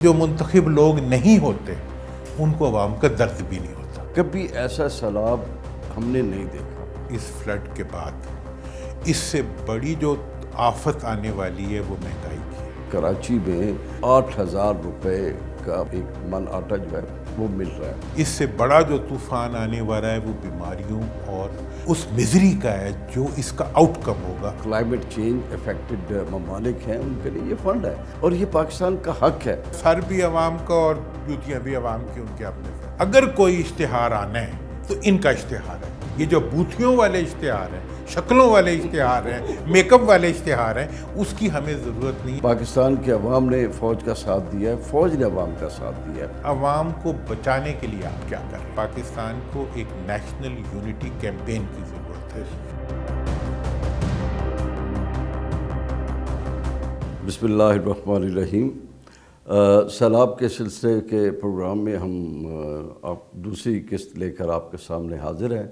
جو منتخب لوگ نہیں ہوتے ان کو عوام کا درد بھی نہیں ہوتا۔ کبھی ایسا سیلاب ہم نے نہیں دیکھا۔ اس فلڈ کے بعد اس سے بڑی جو آفت آنے والی ہے وہ مہنگائی کی ہے۔ کراچی میں 8,000 روپے کا ایک من آٹا جو ہے وہ مل رہا ہے۔ اس سے بڑا جو طوفان آنے والا ہے وہ بیماریوں اور اس مزری کا ہے جو اس کا آؤٹ کم ہوگا۔ کلائمیٹ چینج افیکٹڈ ممالک ہیں ان کے لیے یہ فنڈ ہے اور یہ پاکستان کا حق ہے۔ سر بھی عوام کا اور جوتیاں بھی عوام کی، ان کے اپنے سے۔ اگر کوئی اشتہار آنا ہے تو ان کا اشتہار ہے۔ یہ جو بوتھیوں والے اشتہار ہیں، شکلوں والے اشتہار ہیں، میک اپ والے اشتہار ہیں، اس کی ہمیں ضرورت نہیں۔ پاکستان کے عوام نے فوج کا ساتھ دیا ہے، فوج نے عوام کا ساتھ دیا ہے۔ عوام کو بچانے کے لیے آپ کیا کریں؟ پاکستان کو ایک نیشنل یونٹی کیمپین کی ضرورت ہے۔ بسم اللہ الرحمن الرحیم۔ سیلاب کے سلسلے کے پروگرام میں ہم آپ دوسری قسط لے کر آپ کے سامنے حاضر ہیں۔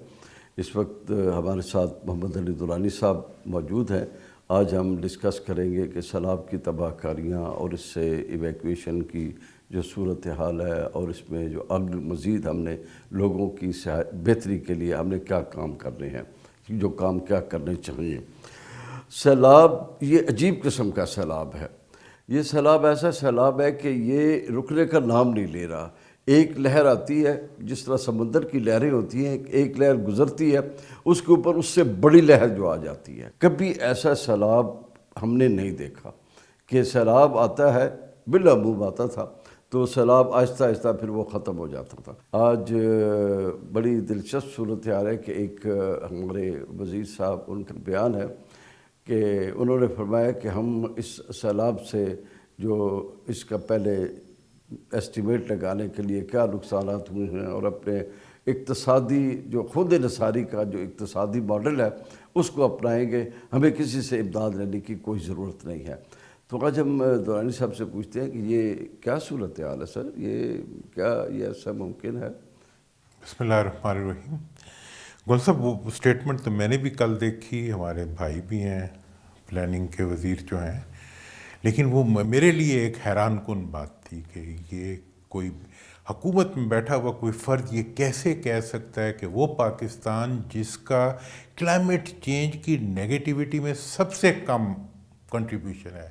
اس وقت ہمارے ساتھ محمد علی دورانی صاحب موجود ہیں۔ آج ہم ڈسکس کریں گے کہ سیلاب کی تباہ کاریاں اور اس سے ایویکویشن کی جو صورتحال ہے اور اس میں جو مزید ہم نے لوگوں کی بہتری کے لیے ہم نے کیا کام کرنے ہیں، جو کام کیا کرنے چاہیے۔ سیلاب یہ عجیب قسم کا سیلاب ہے۔ یہ سیلاب ایسا سیلاب ہے کہ یہ رکنے کا نام نہیں لے رہا۔ ایک لہر آتی ہے، جس طرح سمندر کی لہریں ہوتی ہیں، ایک لہر گزرتی ہے، اس کے اوپر اس سے بڑی لہر جو آ جاتی ہے۔ کبھی ایسا سیلاب ہم نے نہیں دیکھا کہ سیلاب آتا ہے، بالعموم آتا تھا تو سیلاب آہستہ آہستہ پھر وہ ختم ہو جاتا تھا۔ آج بڑی دلچسپ صورتحال ہے کہ ایک ہمارے وزیر صاحب، ان کا بیان ہے کہ انہوں نے فرمایا کہ ہم اس سیلاب سے جو اس کا پہلے ایسٹیمیٹ لگانے کے لیے کیا نقصانات ہوئے ہیں اور اپنے اقتصادی جو خود انحصاری کا جو اقتصادی ماڈل ہے اس کو اپنائیں گے، ہمیں کسی سے امداد لینے کی کوئی ضرورت نہیں ہے۔ تو آج ہم دورانی صاحب سے پوچھتے ہیں کہ یہ کیا صورتحال ہے سر، یہ ایسا ممکن ہے؟ بسم اللہ الرحمن الرحیم۔ گل صاحب، وہ اسٹیٹمنٹ تو میں نے بھی کل دیکھی، ہمارے بھائی بھی ہیں پلاننگ کے وزیر جو ہیں، لیکن وہ میرے لیے ایک حیران کن بات تھی کہ یہ کوئی حکومت میں بیٹھا ہوا کوئی فرد یہ کیسے کہہ سکتا ہے کہ وہ پاکستان جس کا کلائمیٹ چینج کی نیگیٹیوٹی میں سب سے کم کنٹریبیوشن ہے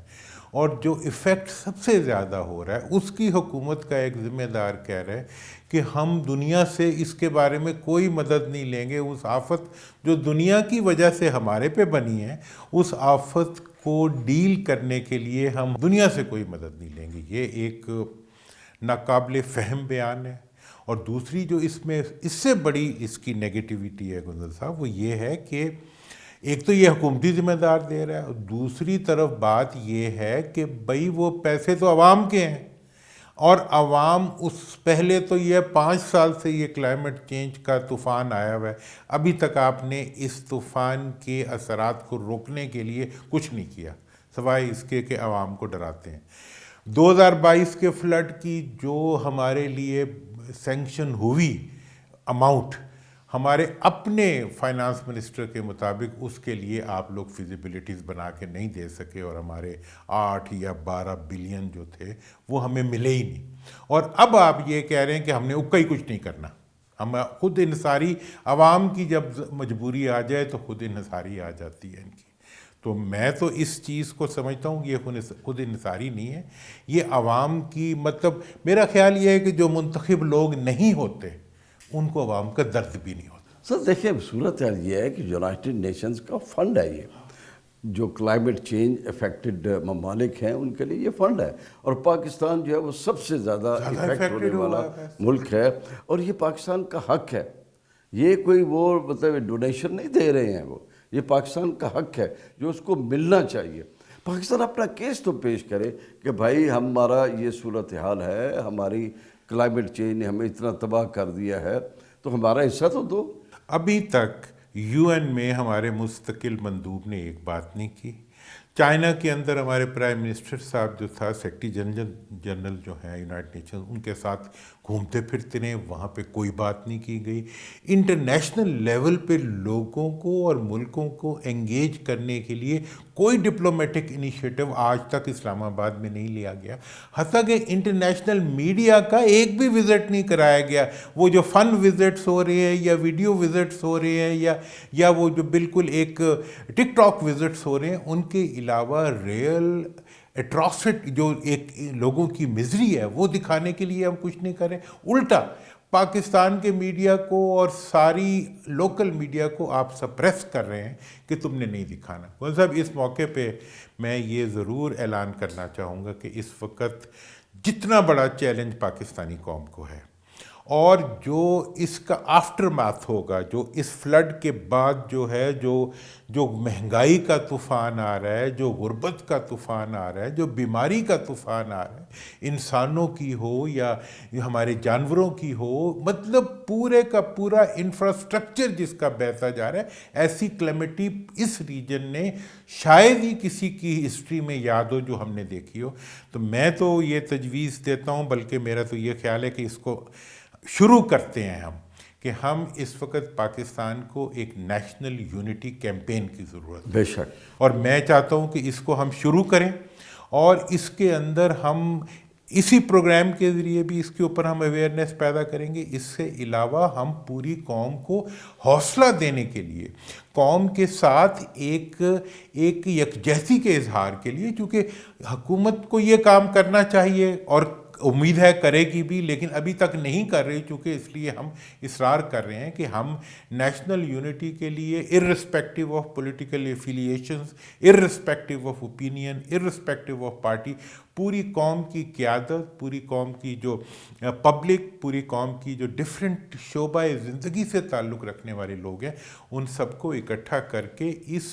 اور جو ایفیکٹ سب سے زیادہ ہو رہا ہے، اس کی حکومت کا ایک ذمہ دار کہہ رہا ہے کہ ہم دنیا سے اس کے بارے میں کوئی مدد نہیں لیں گے۔ اس آفت جو دنیا کی وجہ سے ہمارے پہ بنی ہے، اس آفت کو ڈیل کرنے کے لیے ہم دنیا سے کوئی مدد نہیں لیں گے۔ یہ ایک ناقابل فہم بیان ہے۔ اور دوسری جو اس میں اس سے بڑی اس کی نیگیٹیوٹی ہے گلزار صاحب، وہ یہ ہے کہ ایک تو یہ حکومتی ذمہ دار دے رہا ہے، اور دوسری طرف بات یہ ہے کہ بھئی وہ پیسے تو عوام کے ہیں، اور عوام اس پہلے تو یہ 5 سال سے یہ کلائمیٹ چینج کا طوفان آیا ہوا ہے، ابھی تک آپ نے اس طوفان کے اثرات کو روکنے کے لیے کچھ نہیں کیا سوائے اس کے کہ عوام کو ڈراتے ہیں۔ 2022 کے فلڈ کی جو ہمارے لیے سینکشن ہوئی اماؤنٹ، ہمارے اپنے فائنانس منسٹر کے مطابق اس کے لیے آپ لوگ فیزیبلٹیز بنا کے نہیں دے سکے، اور ہمارے 8 یا 12 بلین جو تھے وہ ہمیں ملے ہی نہیں۔ اور اب آپ یہ کہہ رہے ہیں کہ ہم نے اکا ہی کچھ نہیں کرنا، ہم خود انحصاری، عوام کی جب مجبوری آ جائے تو خود انحصاری آ جاتی ہے ان کی۔ تو میں تو اس چیز کو سمجھتا ہوں یہ خود انحصاری نہیں ہے، یہ عوام کی، مطلب میرا خیال یہ ہے کہ جو منتخب لوگ نہیں ہوتے ان کو عوام کا درد بھی نہیں ہوتا۔ سر دیکھیں، صورتحال یہ ہے کہ یونائٹڈ نیشنز کا فنڈ ہے، یہ جو کلائمیٹ چینج افیکٹڈ ممالک ہیں ان کے لیے یہ فنڈ ہے، اور پاکستان جو ہے وہ سب سے زیادہ افیکٹ ہونے والا ملک ہے، اور یہ پاکستان کا حق ہے۔ یہ کوئی وہ مطلب ڈونیشن نہیں دے رہے ہیں، وہ یہ پاکستان کا حق ہے جو اس کو ملنا چاہیے۔ پاکستان اپنا کیس تو پیش کرے کہ بھائی ہمارا یہ صورتحال ہے، ہماری کلائمیٹ چینج نے ہمیں اتنا تباہ کر دیا ہے، تو ہمارا حصہ تو دو۔ ابھی تک UN میں ہمارے مستقل مندوب نے ایک بات نہیں کی۔ چائنا کے اندر ہمارے پرائم منسٹر صاحب جو تھا سیکرٹری جنرل جو ہیں یونائٹڈ نیشنز، ان کے ساتھ گھومتے پھرتے رہے، وہاں پہ کوئی بات نہیں کی گئی۔ انٹرنیشنل لیول پہ لوگوں کو اور ملکوں کو انگیج کرنے کے لیے کوئی ڈپلومیٹک انیشیٹو آج تک اسلام آباد میں نہیں لیا گیا، حتیٰ کہ انٹرنیشنل میڈیا کا ایک بھی وزٹ نہیں کرایا گیا۔ وہ جو فن وزٹس ہو رہے ہیں یا ویڈیو وزٹس ہو رہے ہیں یا وہ جو بالکل ایک ٹک ٹاک وزٹس ہو رہے ہیں، ان کے علاوہ ریئل اٹراسٹ جو ایک لوگوں کی مزری ہے وہ دکھانے کے لیے ہم کچھ نہیں کریں۔ الٹا پاکستان کے میڈیا کو اور ساری لوکل میڈیا کو آپ سپریس کر رہے ہیں کہ تم نے نہیں دکھانا۔ وہ صاحب اس موقع پہ میں یہ ضرور اعلان کرنا چاہوں گا کہ اس وقت جتنا بڑا چیلنج پاکستانی قوم کو ہے اور جو اس کا آفٹر میتھ ہوگا، جو اس فلڈ کے بعد جو ہے جو مہنگائی کا طوفان آ رہا ہے، جو غربت کا طوفان آ رہا ہے، جو بیماری کا طوفان آ رہا ہے، انسانوں کی ہو یا ہمارے جانوروں کی ہو، مطلب پورے کا پورا انفراسٹرکچر جس کا بہتا جا رہا ہے، ایسی کلیمٹی اس ریجن نے شاید ہی کسی کی ہسٹری میں یاد ہو جو ہم نے دیکھی ہو۔ تو میں تو یہ تجویز دیتا ہوں، بلکہ میرا تو یہ خیال ہے کہ اس کو شروع کرتے ہیں ہم، کہ ہم اس وقت پاکستان کو ایک نیشنل یونٹی کیمپین کی ضرورت ہے، بے شک، اور میں چاہتا ہوں کہ اس کو ہم شروع کریں اور اس کے اندر ہم اسی پروگرام کے ذریعے بھی اس کے اوپر ہم اویئرنیس پیدا کریں گے۔ اس سے علاوہ ہم پوری قوم کو حوصلہ دینے کے لیے، قوم کے ساتھ ایک یکجہتی کے اظہار کے لیے، چونکہ حکومت کو یہ کام کرنا چاہیے اور امید ہے کرے گی بھی، لیکن ابھی تک نہیں کر رہی، چونکہ اس لیے ہم اصرار کر رہے ہیں کہ ہم نیشنل یونٹی کے لیے irrespective of political affiliations, irrespective of opinion, irrespective of party, پوری قوم کی قیادت، پوری قوم کی جو پبلک، پوری قوم کی جو ڈفرینٹ شعبہ زندگی سے تعلق رکھنے والے لوگ ہیں، ان سب کو اکٹھا کر کے اس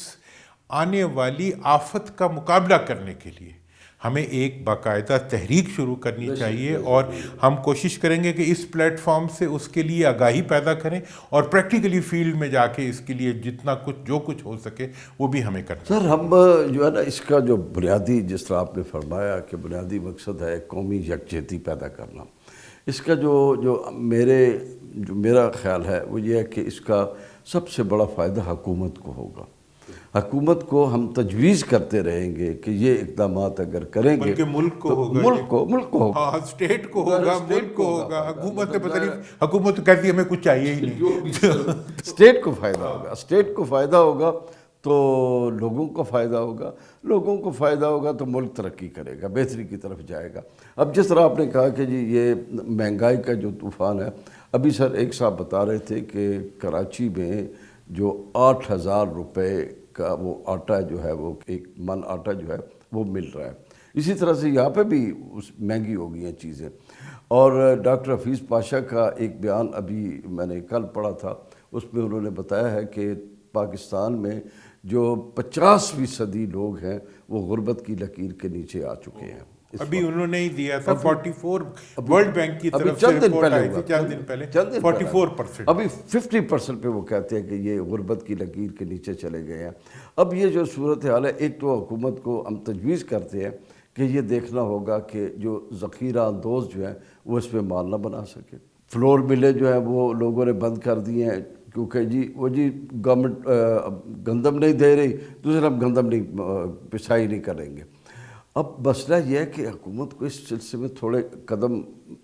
آنے والی آفت کا مقابلہ کرنے کے لیے ہمیں ایک باقاعدہ تحریک شروع کرنی چاہیے، اور ہم کوشش کریں گے کہ اس پلیٹ فارم سے اس کے لیے آگاہی پیدا کریں اور پریکٹیکلی فیلڈ میں جا کے اس کے لیے جتنا کچھ جو کچھ ہو سکے وہ بھی ہمیں کرنا۔ سر ہم جو ہے نا اس کا جو بنیادی، جس طرح آپ نے فرمایا کہ بنیادی مقصد ہے قومی یکجہتی پیدا کرنا، اس کا جو میرا خیال ہے وہ یہ ہے کہ اس کا سب سے بڑا فائدہ حکومت کو ہوگا۔ حکومت کو ہم تجویز کرتے رہیں گے کہ یہ اقدامات اگر کریں گے، بلکہ ملک کو ہوگا، ملک کو ہوگا، ہاں اسٹیٹ کو ہوگا، ملک کو ہوگا۔ حکومت نے پتہ نہیں، حکومت کہتی ہے ہمیں کچھ چاہیے ہی نہیں۔ اسٹیٹ کو فائدہ ہوگا، اسٹیٹ کو فائدہ ہوگا تو لوگوں کو فائدہ ہوگا، لوگوں کو فائدہ ہوگا تو ملک ترقی کرے گا، بہتری کی طرف جائے گا۔ اب جس طرح آپ نے کہا کہ جی یہ مہنگائی کا جو طوفان ہے، ابھی سر ایک صاحب بتا رہے تھے کہ کراچی میں جو 8,000 روپے کا وہ آٹا جو ہے، وہ ایک من آٹا جو ہے وہ مل رہا ہے۔ اسی طرح سے یہاں پہ بھی مہنگی ہو گئی ہیں چیزیں۔ اور ڈاکٹر حفیظ پاشا کا ایک بیان ابھی میں نے کل پڑھا تھا، اس میں انہوں نے بتایا ہے کہ پاکستان میں جو 50% لوگ ہیں وہ غربت کی لکیر کے نیچے آ چکے ہیں۔ ابھی انہوں نے ہی دیا تھا 44، ورلڈ بینک کی طرف سے رپورٹ آئی تھی چند دن پہلے، 44%۔ ابھی 50% پہ وہ کہتے ہیں کہ یہ غربت کی لکیر کے نیچے چلے گئے ہیں۔ اب یہ جو صورتحال ہے، ایک تو حکومت کو ہم تجویز کرتے ہیں کہ یہ دیکھنا ہوگا کہ جو ذخیرہ اندوز جو ہیں وہ اس میں مال نہ بنا سکے۔ فلور ملیں جو ہیں وہ لوگوں نے بند کر دی ہیں، کیونکہ جی گورنمنٹ گندم نہیں دے رہی، دوسرا ہم گندم نہیں پسائی نہیں کریں گے۔ اب مسئلہ یہ ہے کہ حکومت کو اس سلسلے میں تھوڑے قدم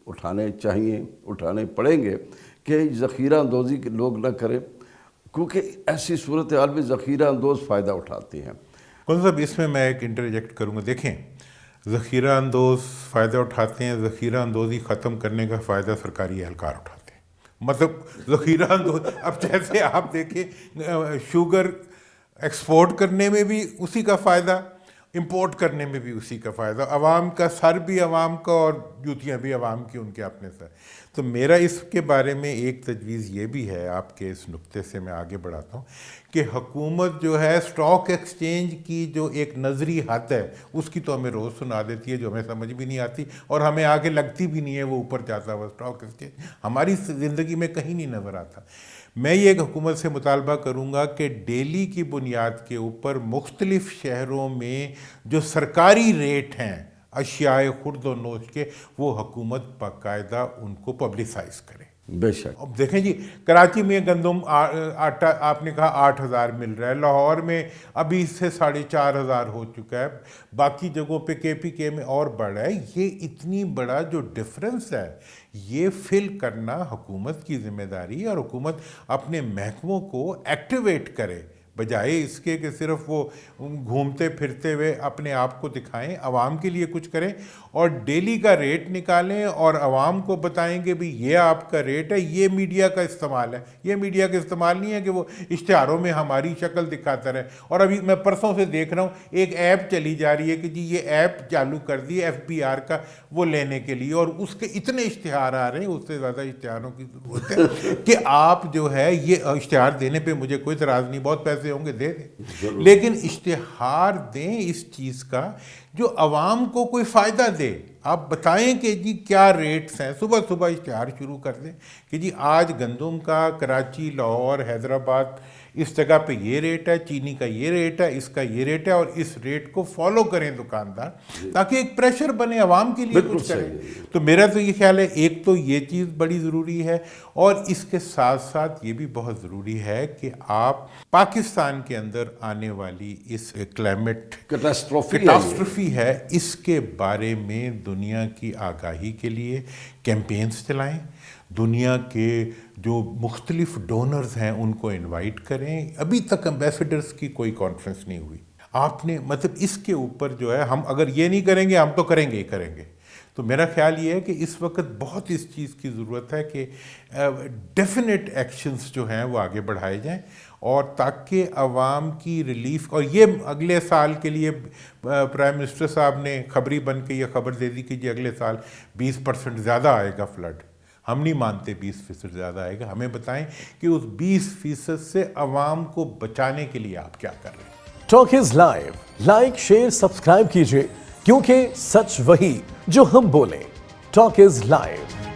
اٹھانے پڑیں گے کہ ذخیرہ اندوزی کے لوگ نہ کریں، کیونکہ ایسی صورتحال میں ذخیرہ اندوز فائدہ اٹھاتے ہیں۔ کون صاحب اس میں میں ایک انٹرجیکٹ کروں گا، دیکھیں ذخیرہ اندوز فائدہ اٹھاتے ہیں، ذخیرہ اندوزی ختم کرنے کا فائدہ سرکاری اہلکار اٹھاتے ہیں۔ مطلب ذخیرہ اندوز، اب جیسے آپ دیکھیں شوگر ایکسپورٹ کرنے میں بھی اسی کا فائدہ، امپورٹ کرنے میں بھی اسی کا فائدہ، عوام کا سر بھی عوام کا اور جوتیاں بھی عوام کی، ان کے اپنے سر۔ تو میرا اس کے بارے میں ایک تجویز یہ بھی ہے، آپ کے اس نقطے سے میں آگے بڑھاتا ہوں کہ حکومت جو ہے اسٹاک ایکسچینج کی جو ایک نظری حد ہے اس کی تو ہمیں روز سنا دیتی ہے جو ہمیں سمجھ بھی نہیں آتی اور ہمیں آگے لگتی بھی نہیں ہے وہ اوپر جاتا ہوا اسٹاک ایکسچینج ہماری زندگی میں کہیں نہیں نظر آتا. میں یہ حکومت سے مطالبہ کروں گا کہ ڈیلی کی بنیاد کے اوپر مختلف شہروں میں جو سرکاری ریٹ ہیں اشیاء خرد و نوش کے وہ حکومت باقاعدہ ان کو پبلسائز کرے. بے شک. اب دیکھیں جی کراچی میں گندم آٹا آپ نے کہا 8,000 مل رہا ہے, لاہور میں ابھی اس سے 4,500 ہو چکا ہے, باقی جگہوں پہ KPK میں اور بڑھ رہا ہے. یہ اتنی بڑا جو ڈفرنس ہے یہ فل کرنا حکومت کی ذمہ داری ہے اور حکومت اپنے محکموں کو ایکٹیویٹ کرے بجائے اس کے کہ صرف وہ گھومتے پھرتے ہوئے اپنے آپ کو دکھائیں. عوام کے لیے کچھ کریں اور ڈیلی کا ریٹ نکالیں اور عوام کو بتائیں کہ بھی یہ آپ کا ریٹ ہے. یہ میڈیا کا استعمال ہے, یہ میڈیا کا استعمال نہیں ہے کہ وہ اشتہاروں میں ہماری شکل دکھاتا رہے. اور ابھی میں پرسوں سے دیکھ رہا ہوں ایک ایپ چلی جا رہی ہے کہ جی یہ ایپ چالو کر دی FBR کا وہ لینے کے لیے اور اس کے اتنے اشتہار آ رہے ہیں, اس سے زیادہ اشتہاروں کی ضرورت ہے کہ آپ جو ہے یہ اشتہار دینے پہ مجھے کوئی اعتراض نہیں, بہت پیسے ہوں گے دے دیں, لیکن اشتہار دیں اس چیز کا جو عوام کو کوئی فائدہ دے. آپ بتائیں کہ جی کیا ریٹس ہیں, صبح صبح اشتہار شروع کر دیں کہ جی آج گندم کا کراچی, لاہور, حیدرآباد اس جگہ پہ یہ ریٹ ہے, چینی کا یہ ریٹ ہے, اس کا یہ ریٹ ہے, اور اس ریٹ کو فالو کریں دکاندار تاکہ ایک پریشر بنے عوام کے لیے کچھ کریں. تو میرا تو یہ خیال ہے ایک تو یہ چیز بڑی ضروری ہے اور اس کے ساتھ ساتھ یہ بھی بہت ضروری ہے کہ آپ پاکستان کے اندر آنے والی اس کلائمیٹ کیٹاسٹرفی ہے اس کے بارے میں دنیا کی آگاہی کے لیے کیمپینز چلائیں, دنیا کے جو مختلف ڈونرز ہیں ان کو انوائٹ کریں. ابھی تک امبیسڈرز کی کوئی کانفرنس نہیں ہوئی. آپ نے مطلب اس کے اوپر جو ہے ہم اگر یہ نہیں کریں گے ہم تو کریں گے ہی کریں گے. تو میرا خیال یہ ہے کہ اس وقت بہت اس چیز کی ضرورت ہے کہ ڈیفینٹ ایکشنز جو ہیں وہ آگے بڑھائے جائیں اور تاکہ عوام کی ریلیف. اور یہ اگلے سال کے لیے پرائم منسٹر صاحب نے خبری بن کے یہ خبر دے دی کہ جی اگلے سال 20% زیادہ آئے گا فلڈ. ہم نہیں مانتے 20% زیادہ آئے گا, ہمیں بتائیں کہ اس 20% سے عوام کو بچانے کے لیے آپ کیا کر رہے ہیں. Talk is live, like share subscribe کیجئے کیونکہ سچ وہی جو ہم بولیں. Talk is live.